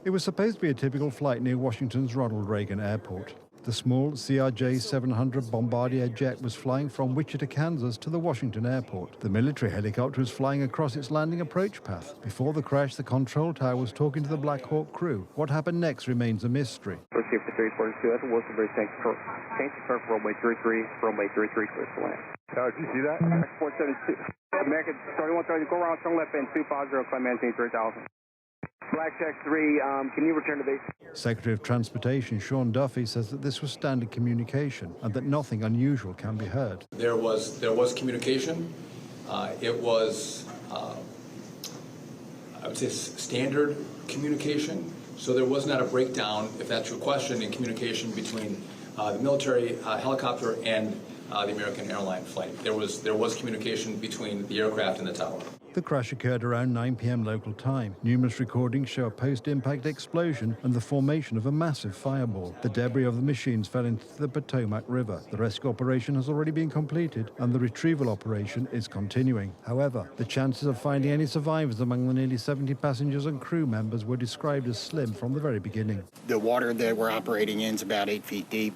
It was supposed to be a typical flight near Washington's Ronald Reagan Airport. The small CRJ-700 Bombardier jet was flying from Wichita, Kansas to the Washington airport. The military helicopter was flying across its landing approach path. Before the crash, the control tower was talking to the Black Hawk crew. What happened next remains a mystery. Received 342, that's Wilson Bridge, thanks for runway 33, runway 33, clear to land. Did you see that? 472, American 3130, go around, turn left end, 250, climb maintain 3000. Black Tech 3, can you return to base? Secretary of Transportation Sean Duffy says that this was standard communication and that nothing unusual can be heard. There was communication. It was, I would say, standard communication. So there was not a breakdown, if that's your question, in communication between the military helicopter and the American airline flight. There was communication between the aircraft and the tower. The crash occurred around 9 p.m. local time. Numerous recordings show a post-impact explosion and the formation of a massive fireball. The debris of the machines fell into the Potomac River. The rescue operation has already been completed and the retrieval operation is continuing. However, the chances of finding any survivors among the nearly 70 passengers and crew members were described as slim from the very beginning. The water that we're operating in is about 8 feet deep.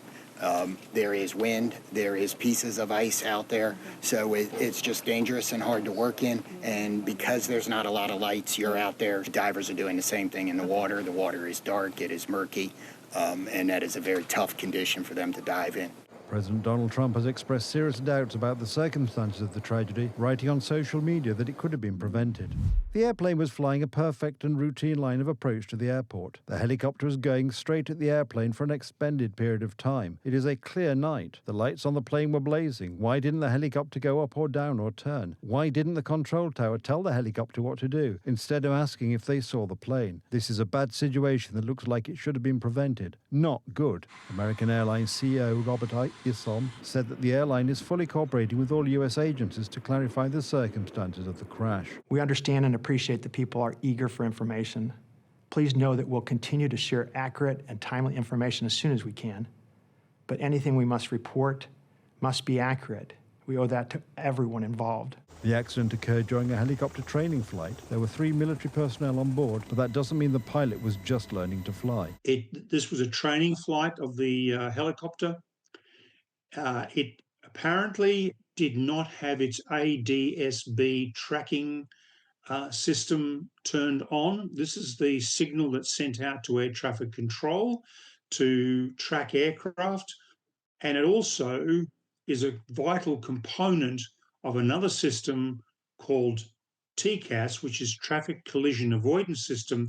There is wind, there is pieces of ice out there, so it's just dangerous and hard to work in. And because there's not a lot of lights, you're out there. Divers are doing the same thing in the water. The water is dark, it is murky, and that is a very tough condition for them to dive in. President Donald Trump has expressed serious doubts about the circumstances of the tragedy, writing on social media that it could have been prevented. The airplane was flying a perfect and routine line of approach to the airport. The helicopter was going straight at the airplane for an expended period of time. It is a clear night. The lights on the plane were blazing. Why didn't the helicopter go up or down or turn? Why didn't the control tower tell the helicopter what to do, instead of asking if they saw the plane? This is a bad situation that looks like it should have been prevented. Not good. American Airlines CEO Robert Isom said that the airline is fully cooperating with all U.S. agencies to clarify the circumstances of the crash. We understand and appreciate that people are eager for information. Please know that we'll continue to share accurate and timely information as soon as we can. But anything we must report must be accurate. We owe that to everyone involved. The accident occurred during a helicopter training flight. There were 3 military personnel on board, but that doesn't mean the pilot was just learning to fly. This was a training flight of the helicopter. It apparently did not have its ADS-B tracking system turned on. This is the signal that's sent out to air traffic control to track aircraft, and it also is a vital component of another system called TCAS, which is Traffic Collision Avoidance System,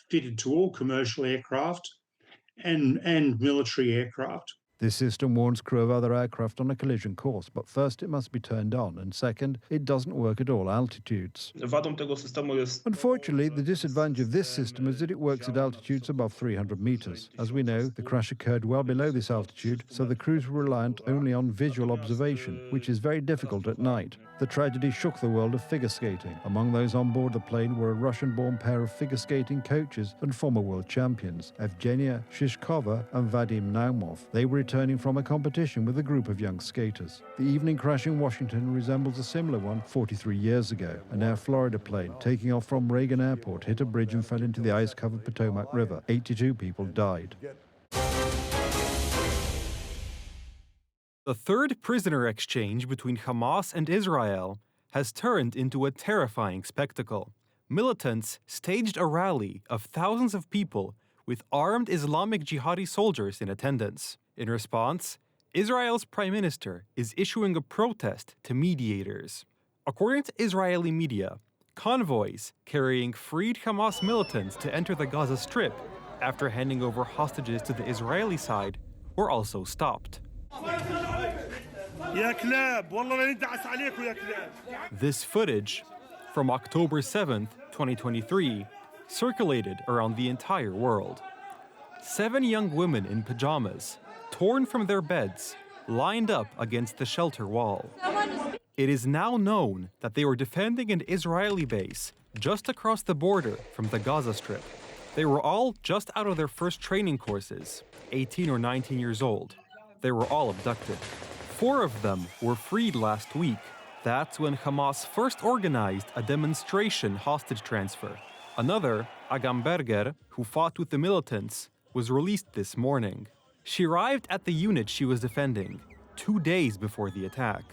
fitted to all commercial aircraft and military aircraft. This system warns crew of other aircraft on a collision course, but first it must be turned on, and second, it doesn't work at all altitudes. Unfortunately, the disadvantage of this system is that it works at altitudes above 300 meters. As we know, the crash occurred well below this altitude, so the crews were reliant only on visual observation, which is very difficult at night. The tragedy shook the world of figure skating. Among those on board the plane were a Russian-born pair of figure skating coaches and former world champions, Evgenia Shishkova and Vadim Naumov. They were returning from a competition with a group of young skaters. The evening crash in Washington resembles a similar one 43 years ago. An Air Florida plane taking off from Reagan Airport hit a bridge and fell into the ice-covered Potomac River. 82 people died. The third prisoner exchange between Hamas and Israel has turned into a terrifying spectacle. Militants staged a rally of thousands of people with armed Islamic jihadi soldiers in attendance. In response, Israel's prime minister is issuing a protest to mediators. According to Israeli media, convoys carrying freed Hamas militants to enter the Gaza Strip after handing over hostages to the Israeli side were also stopped. This footage, from October 7th, 2023, circulated around the entire world. 7 young women in pajamas, torn from their beds, lined up against the shelter wall. It is now known that they were defending an Israeli base just across the border from the Gaza Strip. They were all just out of their first training courses, 18 or 19 years old. They were all abducted. 4 of them were freed last week. That's when Hamas first organized a demonstration hostage transfer. Another, Agam Berger, who fought with the militants, was released this morning. She arrived at the unit she was defending 2 days before the attack.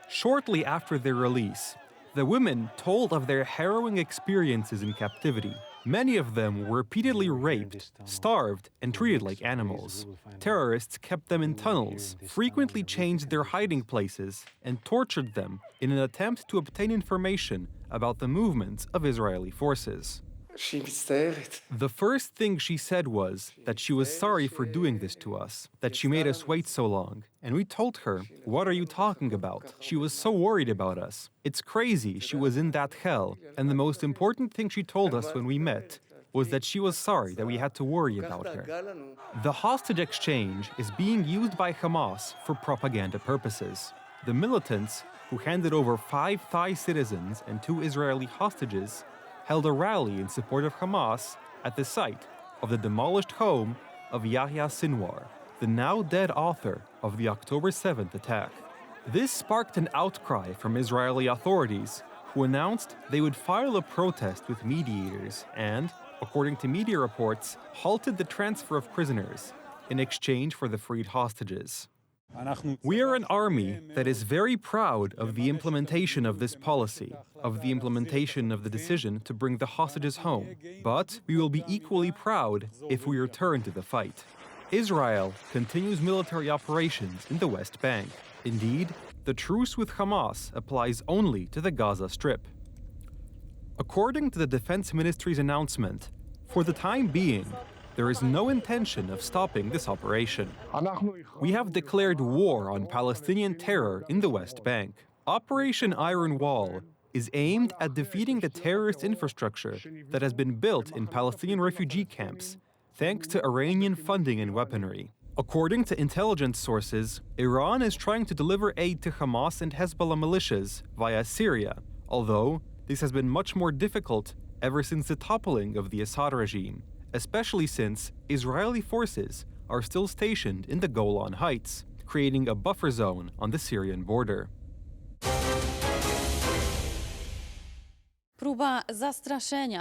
Shortly after their release, the women told of their harrowing experiences in captivity. Many of them were repeatedly raped, starved, and treated like animals. Terrorists kept them in tunnels, frequently changed their hiding places, and tortured them in an attempt to obtain information about the movements of Israeli forces. The first thing she said was that she was sorry for doing this to us, that she made us wait so long. And we told her, "What are you talking about?" She was so worried about us. It's crazy she was in that hell. And the most important thing she told us when we met was that she was sorry that we had to worry about her. The hostage exchange is being used by Hamas for propaganda purposes. The militants, who handed over 5 Thai citizens and 2 Israeli hostages, held a rally in support of Hamas at the site of the demolished home of Yahya Sinwar, the now dead author of the October 7th attack. This sparked an outcry from Israeli authorities, who announced they would file a protest with mediators and, according to media reports, halted the transfer of prisoners in exchange for the freed hostages. We are an army that is very proud of the implementation of this policy, of the implementation of the decision to bring the hostages home. But we will be equally proud if we return to the fight. Israel continues military operations in the West Bank. Indeed, the truce with Hamas applies only to the Gaza Strip. According to the Defense Ministry's announcement, for the time being, there is no intention of stopping this operation. We have declared war on Palestinian terror in the West Bank. Operation Iron Wall is aimed at defeating the terrorist infrastructure that has been built in Palestinian refugee camps, thanks to Iranian funding and weaponry. According to intelligence sources, Iran is trying to deliver aid to Hamas and Hezbollah militias via Syria, although this has been much more difficult ever since the toppling of the Assad regime, especially since Israeli forces are still stationed in the Golan Heights, creating a buffer zone on the Syrian border.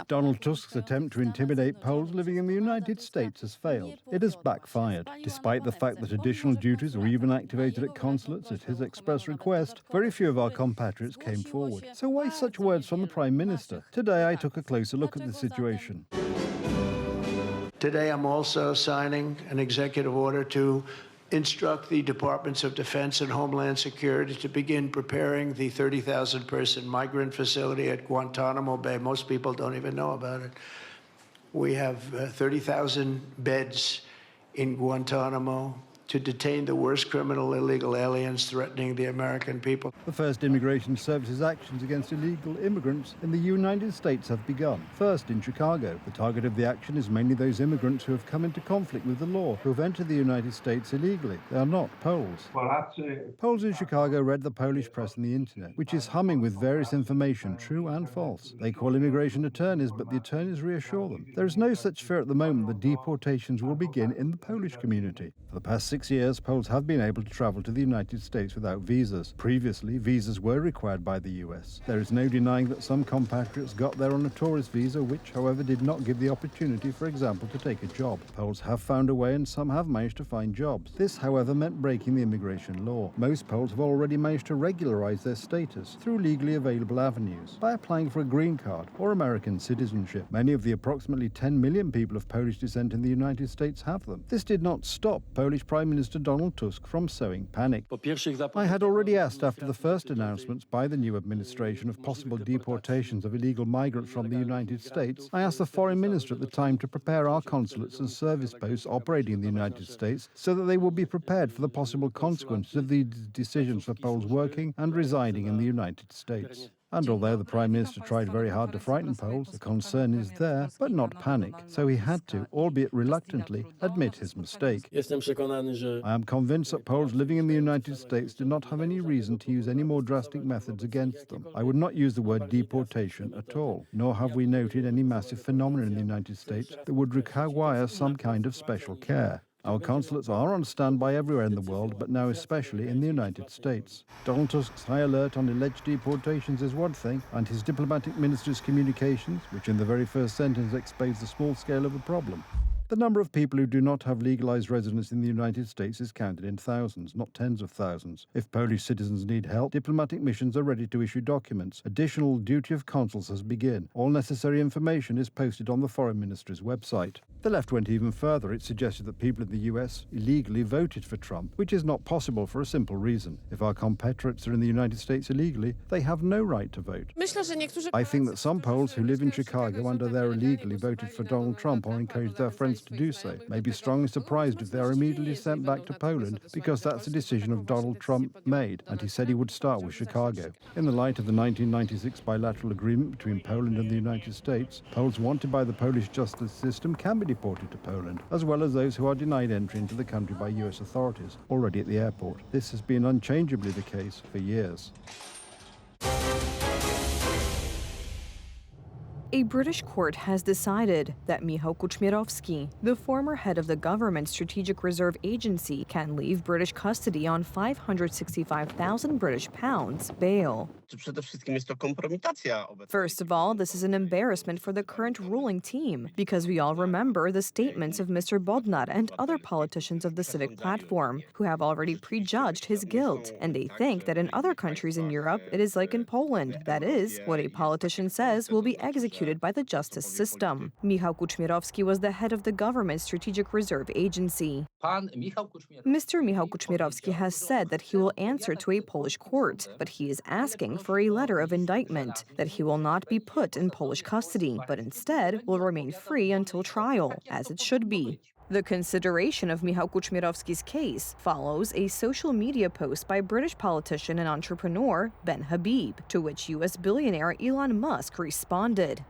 Donald Tusk's attempt to intimidate Poles living in the United States has failed. It has backfired. Despite the fact that additional duties were even activated at consulates at his express request, very few of our compatriots came forward. So why such words from the Prime Minister? Today I took a closer look at the situation. Today I'm also signing an executive order to instruct the Departments of Defense and Homeland Security to begin preparing the 30,000-person migrant facility at Guantanamo Bay. Most people don't even know about it. We have 30,000 beds in Guantanamo to detain the worst criminal illegal aliens threatening the American people. The first Immigration Services actions against illegal immigrants in the United States have begun. First, in Chicago. The target of the action is mainly those immigrants who have come into conflict with the law, who have entered the United States illegally. They are not Poles. Poles in Chicago read the Polish press and the internet, which is humming with various information, true and false. They call immigration attorneys, but the attorneys reassure them. There is no such fear at the moment that deportations will begin in the Polish community. For the past 6 years, Poles have been able to travel to the United States without visas. Previously, visas were required by the US. There is no denying that some compatriots got there on a tourist visa, which, however, did not give the opportunity, for example, to take a job. Poles have found a way and some have managed to find jobs. This, however, meant breaking the immigration law. Most Poles have already managed to regularize their status through legally available avenues, by applying for a green card or American citizenship. Many of the approximately 10 million people of Polish descent in the United States have them. This did not stop Polish Prime Minister Donald Tusk from sowing panic. I had already asked after the first announcements by the new administration of possible deportations of illegal migrants from the United States. I asked the foreign minister at the time to prepare our consulates and service posts operating in the United States so that they will be prepared for the possible consequences of these decisions for Poles working and residing in the United States. And although the Prime Minister tried very hard to frighten Poles, the concern is there, but not panic. So he had to, albeit reluctantly, admit his mistake. I am convinced that Poles living in the United States do not have any reason to use any more drastic methods against them. I would not use the word deportation at all, nor have we noted any massive phenomenon in the United States that would require some kind of special care. Our consulates are on standby everywhere in the world, but now especially in the United States. Donald Tusk's high alert on alleged deportations is one thing, and his diplomatic minister's communications, which in the very first sentence explains the small scale of the problem. The number of people who do not have legalized residence in the United States is counted in thousands, not tens of thousands. If Polish citizens need help, diplomatic missions are ready to issue documents. Additional duty of consuls has begun. All necessary information is posted on the Foreign Ministry's website. The left went even further. It suggested that people in the US illegally voted for Trump, which is not possible for a simple reason. If our compatriots are in the United States illegally, they have no right to vote. I think that some Poles who live in Chicago and are there illegally voted for Donald Trump or encouraged their friends to do so may be strongly surprised if they are immediately sent back to Poland, because that's a decision of Donald Trump made, and he said he would start with Chicago. In the light of the 1996 bilateral agreement between Poland and the United States, Poles wanted by the Polish justice system can be deported to Poland, as well as those who are denied entry into the country by US authorities already at the airport. This has been unchangeably the case for years. A British court has decided that Michał Kuczmierowski, the former head of the government's Strategic Reserve Agency, can leave British custody on £565,000 British bail. First of all, this is an embarrassment for the current ruling team, because we all remember the statements of Mr. Bodnar and other politicians of the Civic Platform, who have already prejudged his guilt, and they think that in other countries in Europe it is like in Poland. That is, what a politician says will be executed by the justice system. Michał Kuczmierowski was the head of the government's Strategic Reserve Agency. Mr. Michał Kuczmierowski has said that he will answer to a Polish court, but he is asking for a letter of indictment, that he will not be put in Polish custody, but instead will remain free until trial, as it should be. The consideration of Michał Kuczmierowski's case follows a social media post by British politician and entrepreneur Ben Habib, to which US billionaire Elon Musk responded.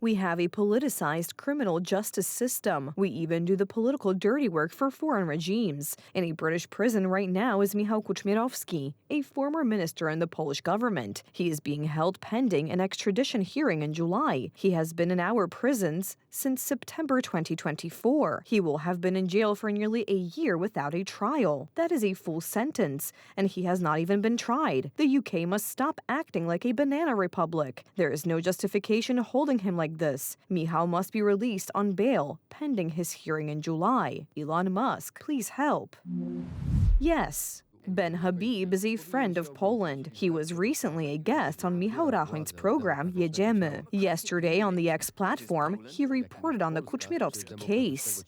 We have a politicized criminal justice system. We even do the political dirty work for foreign regimes. In a British prison right now is Michał Kuczmierowski, a former minister in the Polish government. He is being held pending an extradition hearing in July. He has been in our prisons since September 2024. He will have been in jail for nearly a year without a trial. That is a full sentence, and he has not even been tried. The UK must stop acting like a banana republic. There is no justification holding him like this. Michał must be released on bail, pending his hearing in July. Elon Musk, please help. Yes. Ben Habib is a friend of Poland. He was recently a guest on Michał Rachoń's program Jedziemy. Yesterday on the X platform, he reported on the Kuczmierowski case.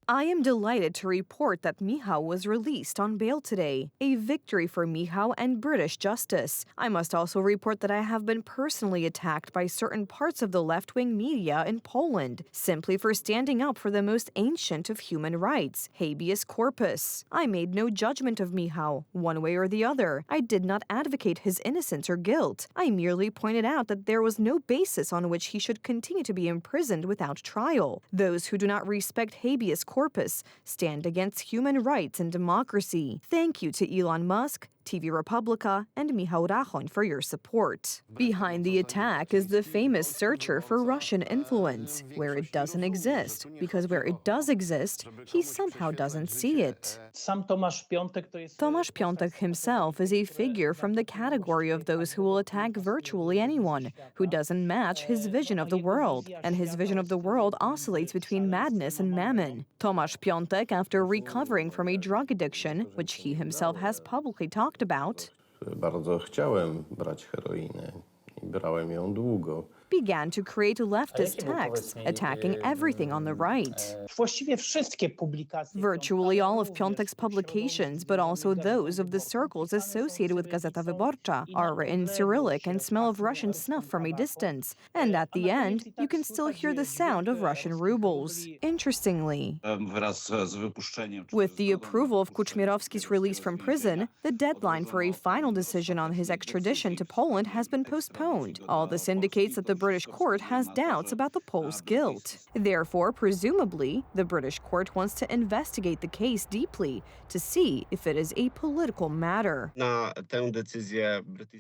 I am delighted to report that Michał was released on bail today, a victory for Michał and British justice. I must also report that I have been personally attacked by certain parts of the left-wing media in Poland, simply for standing up for the most ancient of human rights, habeas corpus. I made no judgment of Michał, one way or the other. I did not advocate his innocence or guilt. I merely pointed out that there was no basis on which he should continue to be imprisoned without trial. Those who do not respect habeas corpus stand against human rights and democracy. Thank you to Elon Musk, TV Republica, and Michał Rachoń for your support. Behind the attack is the famous searcher for Russian influence, where it doesn't exist, because where it does exist, he somehow doesn't see it. Tomasz Piątek himself is a figure from the category of those who will attack virtually anyone who doesn't match his vision of the world, and his vision of the world oscillates between madness and mammon. Tomasz Piątek, after recovering from a drug addiction, which he himself has publicly talked about, bardzo chciałem brać heroinę i brałem ją długo. began to create leftist texts attacking everything on the right. Virtually all of Piątek's publications, but also those of the circles associated with Gazeta Wyborcza, are written in Cyrillic and smell of Russian snuff from a distance. And at the end, you can still hear the sound of Russian rubles. Interestingly, with the approval of Kuczmierowski's release from prison, the deadline for a final decision on his extradition to Poland has been postponed. postponed. All this indicates that the British court has doubts about the Poles' guilt. Therefore, presumably, the British court wants to investigate the case deeply to see if it is a political matter.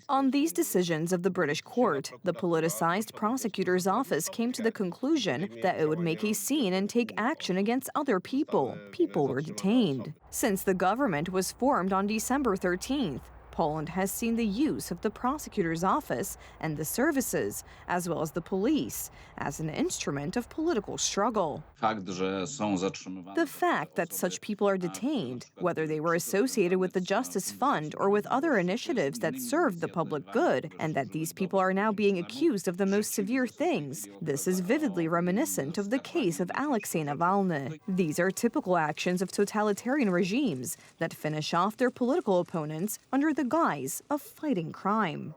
On these decisions of the British court, the politicized prosecutor's office came to the conclusion that it would make a scene and take action against other people. People were detained. Since the government was formed on December 13th, Poland has seen the use of the prosecutor's office and the services, as well as the police, as an instrument of political struggle. The fact that such people are detained, whether they were associated with the Justice Fund or with other initiatives that serve the public good, and that these people are now being accused of the most severe things, this is vividly reminiscent of the case of Alexei Navalny. These are typical actions of totalitarian regimes that finish off their political opponents under the guise of fighting crime.